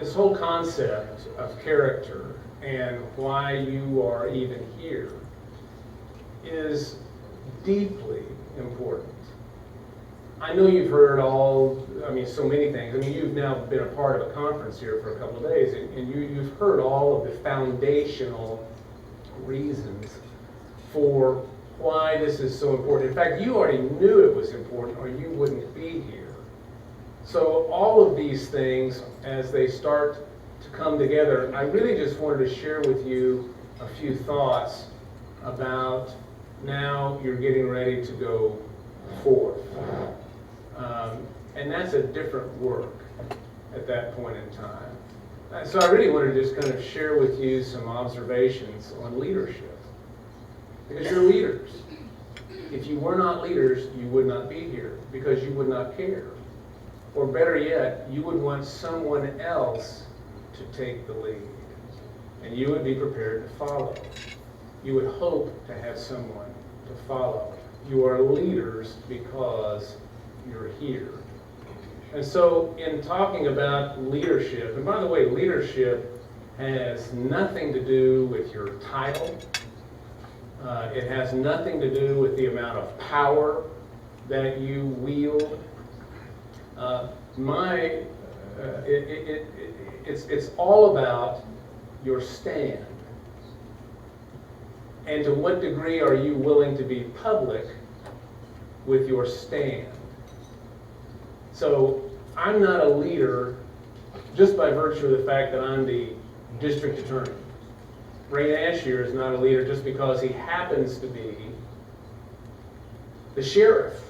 this whole concept of character and why you are even here is deeply important. I know you've heard so many things. I mean, you've now been a part of a conference here for a couple of days, and you've heard all of the foundational reasons for why this is so important. In fact, you already knew it was important or you wouldn't be here. So all of these things, as they start to come together, I really just wanted to share with you a few thoughts about now you're getting ready to go forth. And that's a different work at that point in time. So I really wanted to just kind of share with you some observations on leadership. Because you're leaders. If you were not leaders, you would not be here because you would not care. Or better yet, you would want someone else to take the lead. And you would be prepared to follow. You would hope to have someone to follow. You are leaders because you're here. And so in talking about leadership, and by the way, leadership has nothing to do with your title. It has nothing to do with the amount of power that you wield. It's all about your stand. And to what degree are you willing to be public with your stand? So I'm not a leader just by virtue of the fact that I'm the district attorney. Ray Ashier is not a leader just because he happens to be the sheriff.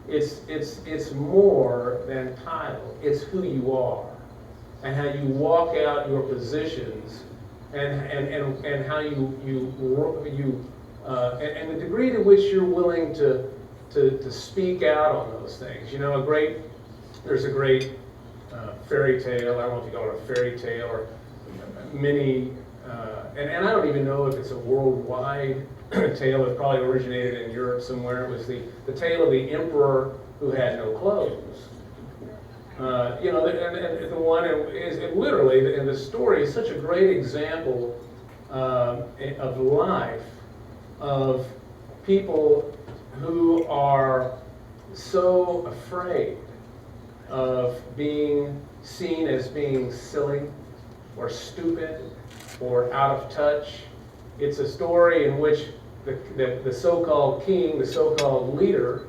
It's more than title. It's who you are and how you walk out your positions and how you and the degree to which you're willing to speak out on those things. You know, there's a great fairy tale. I don't know if you call it a fairy tale or many, and I don't even know if it's a worldwide tale. It probably originated in Europe somewhere. It was the tale of the emperor who had no clothes. And the one is literally, and the story is such a great example of life, of people who are so afraid of being seen as being silly or stupid or out of touch. It's a story in which the so-called king, the so-called leader,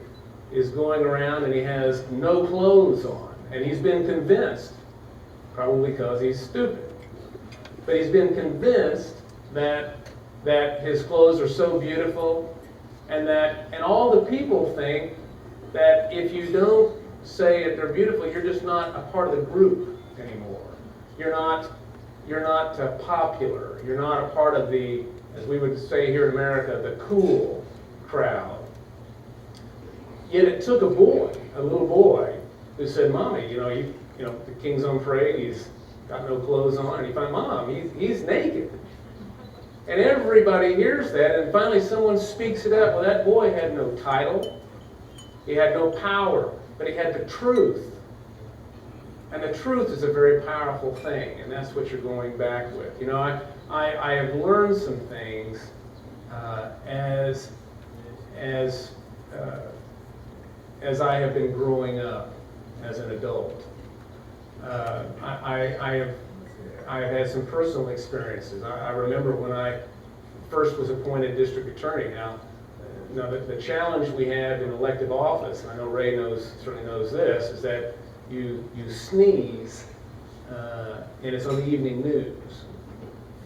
is going around and he has no clothes on. And he's been convinced, probably because he's stupid, but he's been convinced that his clothes are so beautiful and all the people think that if you don't say that they're beautiful, you're just not a part of the group anymore. You're not popular. You're not a part of the, as we would say here in America, the cool crowd. Yet it took a little boy, who said, "Mommy, the king's on parade. He's got no clothes on." And he found, "Mom, he's naked." And everybody hears that, and finally someone speaks it up. Well, that boy had no title. He had no power, but he had the truth. And the truth is a very powerful thing, and that's what you're going back with. You know, I have learned some things as I have been growing up as an adult. I have had some personal experiences. I remember when I first was appointed district attorney. Now the challenge we have in elective office, and I know Ray certainly knows this, is that you sneeze and it's on the evening news.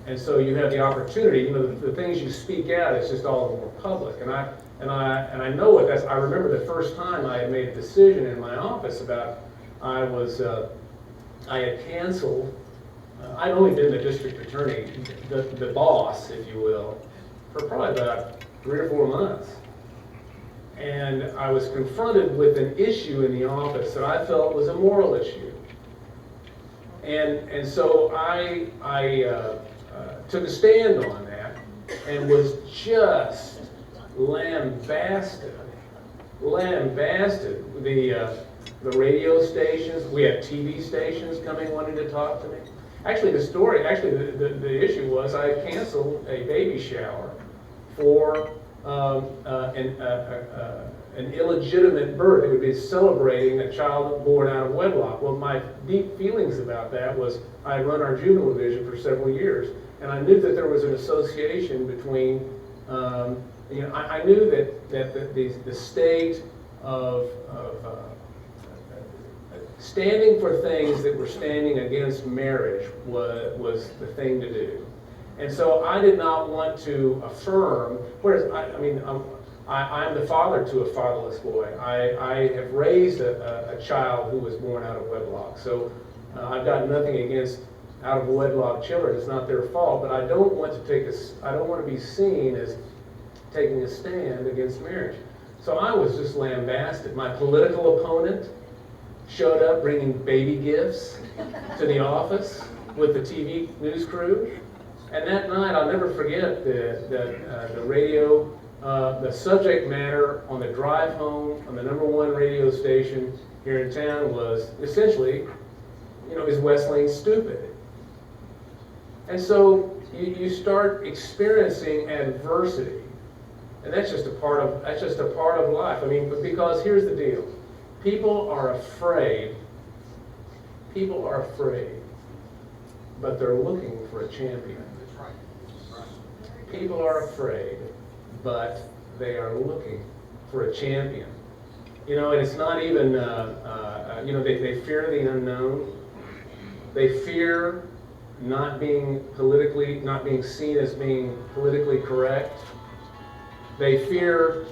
And so you have the opportunity, the things you speak out, it's just all the more public. And I know what that's. I remember the first time I had made a decision in my office about I had canceled. I'd only been the district attorney, the boss, if you will, for probably about 3 or 4 months. And I was confronted with an issue in the office that I felt was a moral issue. And so I took a stand on that and was lambasted the radio stations. We had TV stations coming wanting to talk to me. Actually, the issue was I canceled a baby shower for an illegitimate birth. It would be celebrating a child born out of wedlock. Well, my deep feelings about that was I had run our juvenile division for several years, and I knew that there was an association between, I knew that the state of standing for things that were standing against marriage was the thing to do. And so I did not want to affirm, whereas, I'm the father to a fatherless boy. I have raised a child who was born out of wedlock. So I've got nothing against out of wedlock children. It's not their fault, but I don't want to be seen as taking a stand against marriage. So I was just lambasted. My political opponent showed up bringing baby gifts to the office with the TV news crew. And that night, I'll never forget the radio, the subject matter on the drive home on the #1 radio station here in town was essentially, is Wesleyan stupid? And so you start experiencing adversity, and that's just a part of life. Because here's the deal: people are afraid, but they're looking for a champion. People are afraid, but they are looking for a champion. And it's not even, they fear the unknown. They fear not being seen as being politically correct. They fear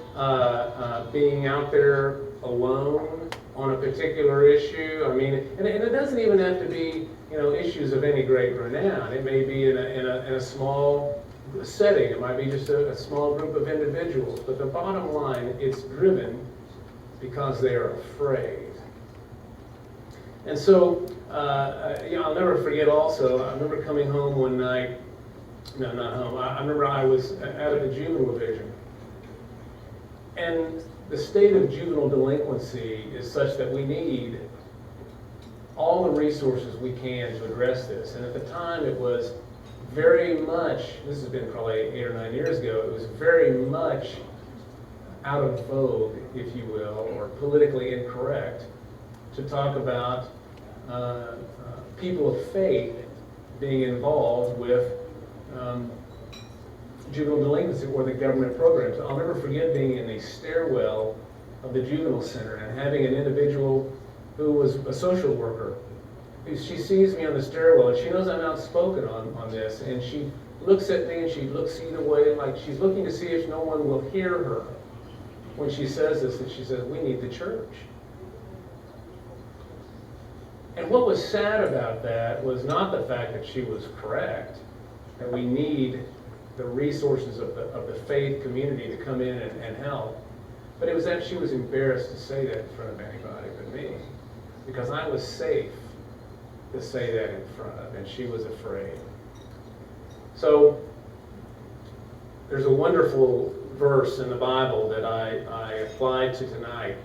being out there alone on a particular issue. And it doesn't even have to be, issues of any great renown. It may be in a small setting. It might be just a small group of individuals. But the bottom line, it's driven because they are afraid. And so, I'll never forget also, I remember coming home one night, not home, I remember I was out of the juvenile division. And the state of juvenile delinquency is such that we need all the resources we can to address this. And at the time it was very much, this has been probably 8 or 9 years ago, it was very much out of vogue, if you will, or politically incorrect to talk about people of faith being involved with juvenile delinquency or the government programs. I'll never forget being in the stairwell of the juvenile center and having an individual who was a social worker. She sees me on the stairwell and she knows I'm outspoken on this, and she looks at me and she looks either way, like she's looking to see if no one will hear her when she says this, and she says, "We need the church." And what was sad about that was not the fact that she was correct, that we need the resources of the faith community to come in and help, but it was that she was embarrassed to say that in front of anybody but me, because I was safe to say that in front of, and she was afraid. So there's a wonderful verse in the Bible that I applied to tonight.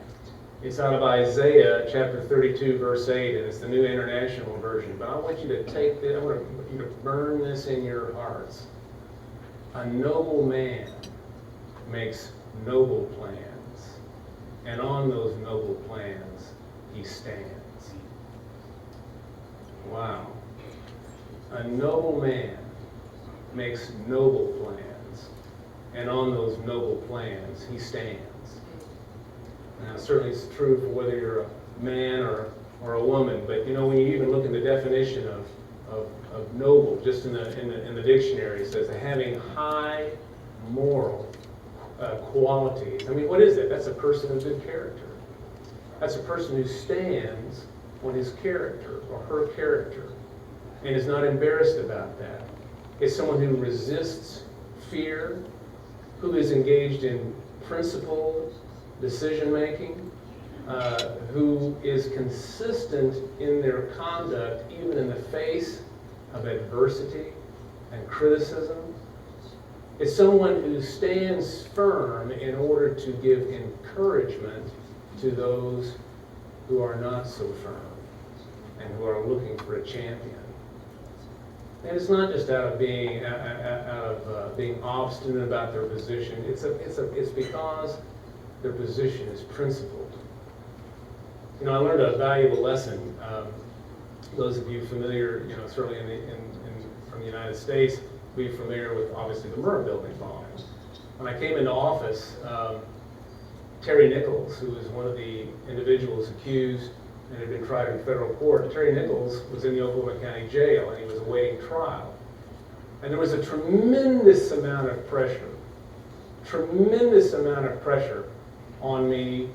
It's out of Isaiah chapter 32, verse 8, and it's the New International Version. But I want you to take this, I want you to burn this in your hearts. A noble man makes noble plans, and on those noble plans he stands. Wow. A noble man makes noble plans, and on those noble plans he stands. Now, certainly it's true for whether you're a man or a woman, but when you even look at the definition of noble, just in the dictionary, it says having high moral qualities. What is that? That's a person of good character. That's a person who stands on his character or her character and is not embarrassed about that. It's someone who resists fear, who is engaged in principled decision-making, who is consistent in their conduct even in the face of adversity and criticism. It's someone who stands firm in order to give encouragement to those who are not so firm and who are looking for a champion. And it's not just out of being being obstinate about their position. It's because their position is principled. You know, I learned a valuable lesson. Those of you familiar, you know, certainly from the United States, be familiar with obviously the Murrah building bombing. When I came into office, Terry Nichols, who was one of the individuals accused and had been tried in federal court, Terry Nichols was in the Oklahoma County Jail and he was awaiting trial. And there was a tremendous amount of pressure on me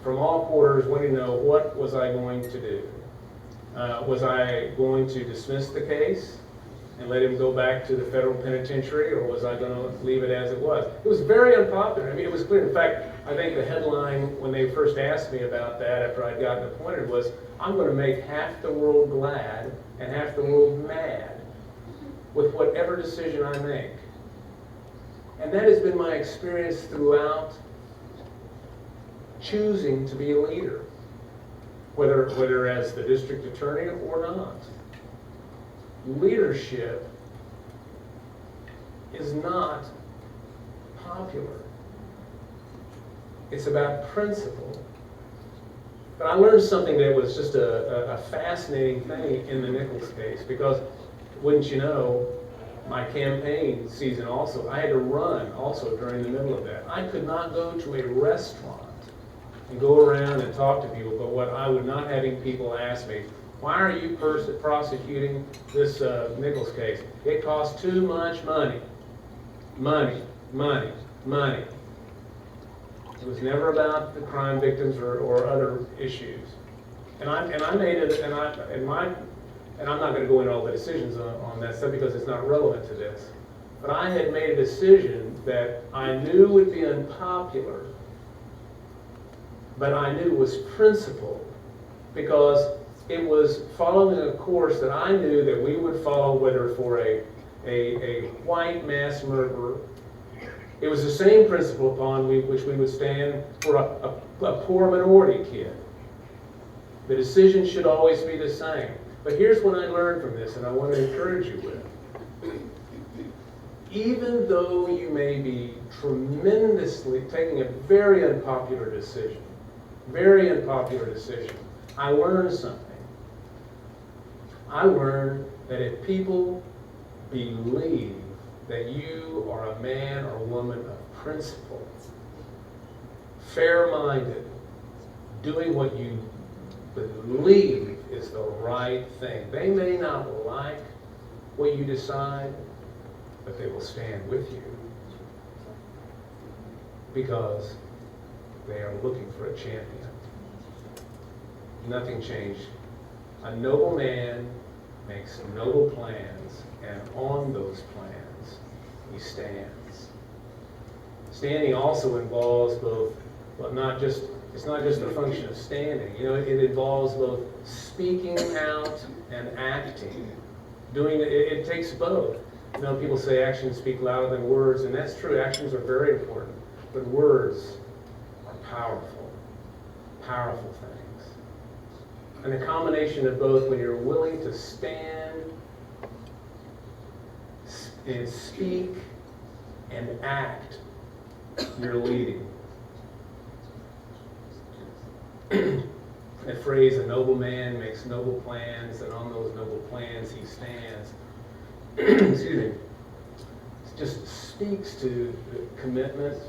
from all quarters wanting to know what was I going to do. Was I going to dismiss the case and let him go back to the federal penitentiary, or was I going to leave it as it was? It was very unpopular. I mean, it was clear. In fact, I think the headline when they first asked me about that after I'd gotten appointed was, I'm going to make half the world glad and half the world mad with whatever decision I make. And that has been my experience throughout choosing to be a leader, whether as the district attorney or not. Leadership is not popular. It's about principle. But I learned something that was just a fascinating thing in the Nichols case, because wouldn't you know, my campaign season also, I had to run also during the middle of that. I could not go to a restaurant and go around and talk to people, but what I would not having people ask me, why are you prosecuting this Nichols case? It costs too much money. Money, money, money. It was never about the crime victims or other issues. And I made it, and I'm not going to go into all the decisions on that stuff because it's not relevant to this. But I had made a decision that I knew would be unpopular, but I knew was principled, because it was following a course that I knew that we would follow, whether for a white mass murderer. It was the same principle upon which we would stand for a poor minority kid. The decision should always be the same. But here's what I learned from this, and I want to encourage you with. Even though you may be tremendously taking a very unpopular decision, I learned something. I learned that if people believe that you are a man or woman of principle, fair-minded, doing what you believe is the right thing. They may not like what you decide, but they will stand with you because they are looking for a champion. Nothing changed. A noble man makes noble plans, and on those plans he stands. Standing also involves both, well, it's not just a function of standing. You know, it involves both speaking out and acting. It takes both. You know, people say actions speak louder than words, and that's true. Actions are very important, but words are powerful, powerful things. And a combination of both, when you're willing to stand and speak and act, you're leading. That phrase, a noble man makes noble plans, and on those noble plans he stands. Excuse me. It just speaks to commitment,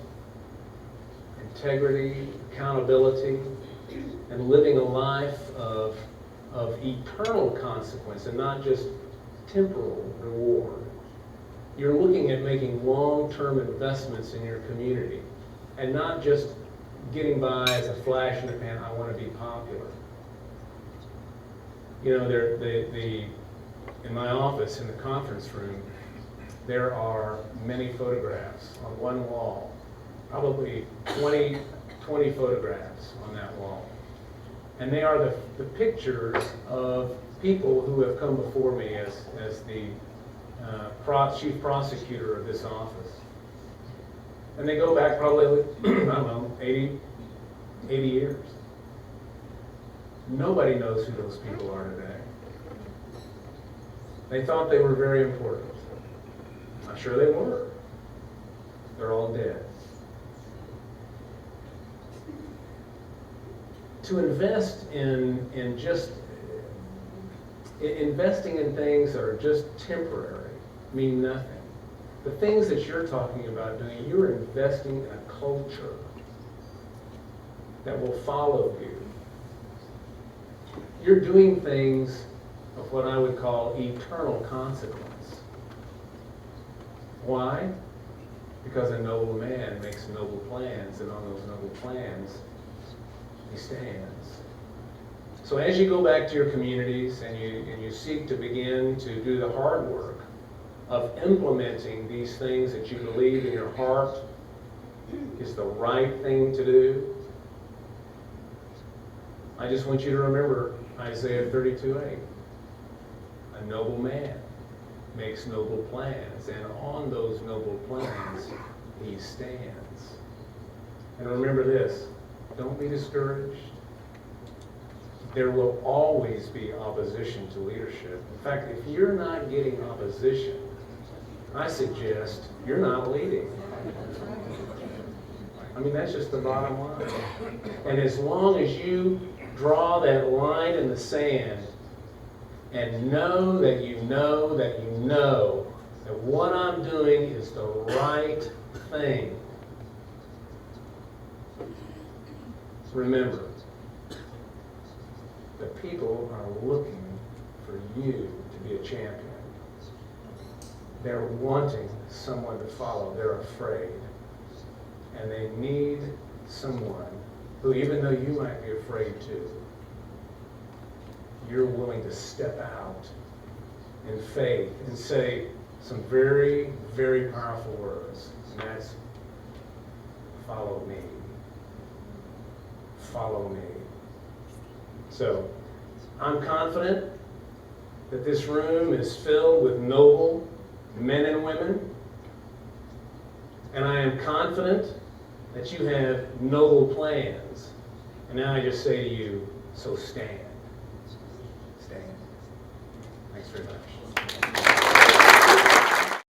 integrity, accountability, and living a life of eternal consequence and not just temporal reward. You're looking at making long-term investments in your community and not just getting by as a flash in the pan, I want to be popular. You know, in my office, in the conference room, there are many photographs on one wall, probably 20 photographs on that wall. And they are the pictures of people who have come before me as the chief prosecutor of this office. And they go back probably, I don't know, 80 years. Nobody knows who those people are today. They thought they were very important. I'm sure they were. They're all dead. To invest in just investing in things that are just temporary mean nothing. The things that you're talking about doing, you're investing in a culture that will follow you. You're doing things of what I would call eternal consequence. Why? Because a noble man makes noble plans, and on those noble plans, he stands. So as you go back to your communities and you seek to begin to do the hard work of implementing these things that you believe in your heart is the right thing to do, I just want you to remember Isaiah 32:8. A noble man makes noble plans, and on those noble plans he stands. And remember this, don't be discouraged. There will always be opposition to leadership. In fact, if you're not getting opposition, I suggest you're not leading. I mean, that's just the bottom line. And as long as you draw that line in the sand and know that you know that you know that what I'm doing is the right thing, remember, the people are looking for you to be a champion. They're wanting someone to follow. They're afraid. And they need someone who, even though you might be afraid too, you're willing to step out in faith and say some very, very powerful words. And that's, follow me. Follow me. So, I'm confident that this room is filled with noble men and women, and I am confident that you have noble plans. And now I just say to you, so stand. Stand. Thanks very much.